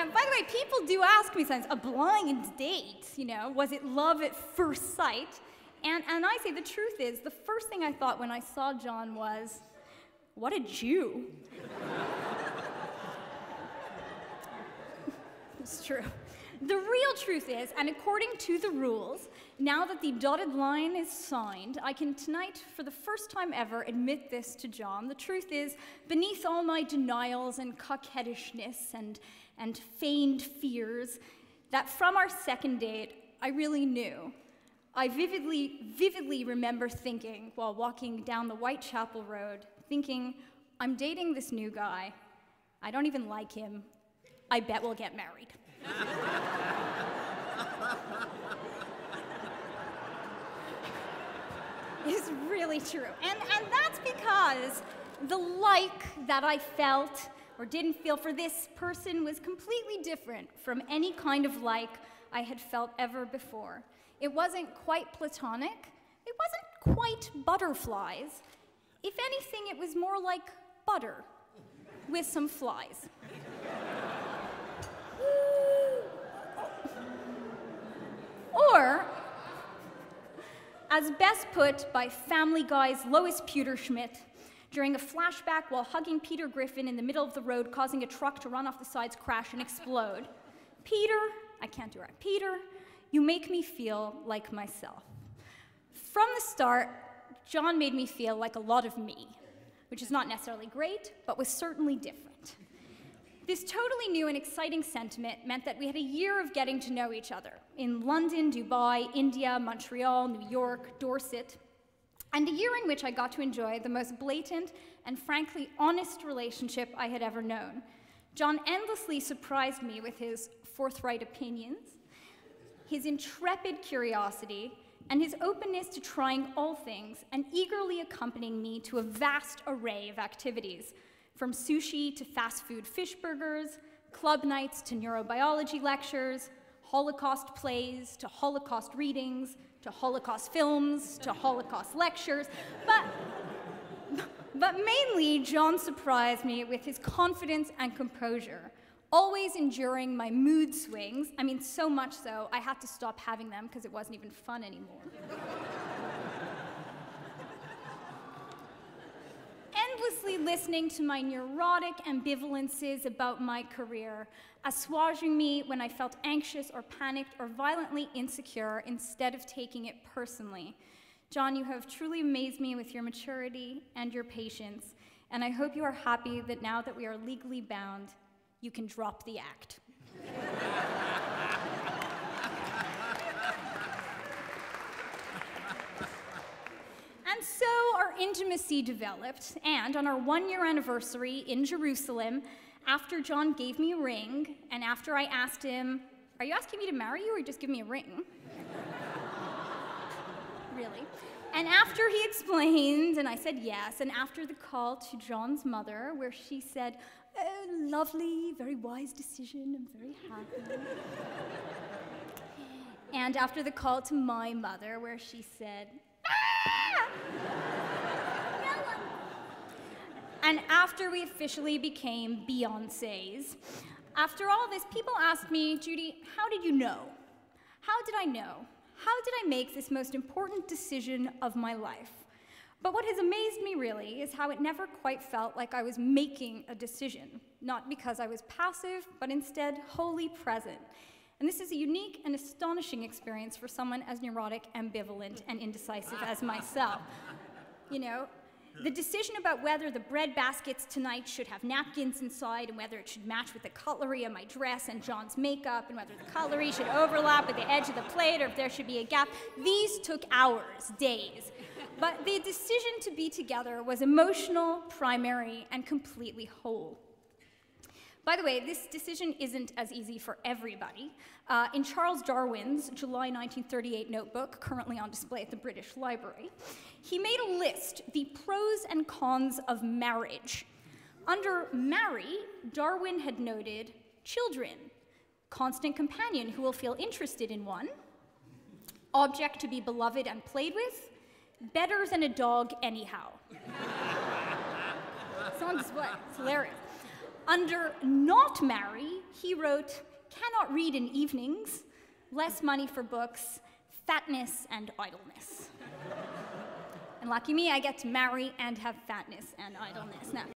Now, by the way, people do ask me sometimes, a blind date, was it love at first sight? And I say the truth is, the first thing I thought when I saw John was, what a Jew. It's true. The real truth is, and according to the rules, now that the dotted line is signed, I can tonight, for the first time ever, admit this to John. The truth is, beneath all my denials and coquettishness and feigned fears, that from our second date, I really knew. I vividly remember thinking, while walking down the Whitechapel Road, thinking, I'm dating this new guy. I don't even like him. I bet we'll get married. It's really true. And that's because the like that I felt or didn't feel for this person was completely different from any kind of like I had felt ever before. It wasn't quite platonic. It wasn't quite butterflies. If anything, it was more like butter with some flies. Or, as best put by Family Guy's Lois Pewterschmidt, during a flashback while hugging Peter Griffin in the middle of the road, causing a truck to run off the sides, crash, and explode. Peter, I can't do it right. Peter, you make me feel like myself. From the start, John made me feel like a lot of me, which is not necessarily great, but was certainly different. This totally new and exciting sentiment meant that we had a year of getting to know each other in London, Dubai, India, Montreal, New York, Dorset, and a year in which I got to enjoy the most blatant and frankly honest relationship I had ever known. John endlessly surprised me with his forthright opinions, his intrepid curiosity, and his openness to trying all things and eagerly accompanying me to a vast array of activities, from sushi to fast food fish burgers, club nights to neurobiology lectures, Holocaust plays to Holocaust readings, to Holocaust films, to Holocaust lectures. But mainly, John surprised me with his confidence and composure, always enduring my mood swings. I mean, so much so, I had to stop having them because it wasn't even fun anymore. Endlessly listening to my neurotic ambivalences about my career, assuaging me when I felt anxious or panicked or violently insecure instead of taking it personally. John, you have truly amazed me with your maturity and your patience, and I hope you are happy that now that we are legally bound, you can drop the act. And so our intimacy developed, and on our one-year anniversary in Jerusalem, after John gave me a ring, and after I asked him, are you asking me to marry you or just give me a ring? Really? And after he explained, and I said yes, and after the call to John's mother, where she said, lovely, very wise decision, I'm very happy. And after the call to my mother, where she said, ah! And after we officially became Beyoncés, after all this, people asked me, Judy, how did you know? How did I know? How did I make this most important decision of my life? But what has amazed me really is how it never quite felt like I was making a decision, not because I was passive, but instead wholly present. And this is a unique and astonishing experience for someone as neurotic, ambivalent, and indecisive as myself. You know, the decision about whether the bread baskets tonight should have napkins inside and whether it should match with the cutlery of my dress and John's makeup and whether the cutlery should overlap with the edge of the plate or if there should be a gap, these took hours, days. But the decision to be together was emotional, primary, and completely whole. By the way, this decision isn't as easy for everybody. In Charles Darwin's July 1938 notebook, currently on display at the British Library, he made a list, the pros and cons of marriage. Under marry, Darwin had noted children, constant companion who will feel interested in one, object to be beloved and played with, better than a dog anyhow. It's on display, it's hilarious. Under not marry, he wrote, cannot read in evenings, less money for books, fatness and idleness. And lucky me, I get to marry and have fatness and idleness. Now,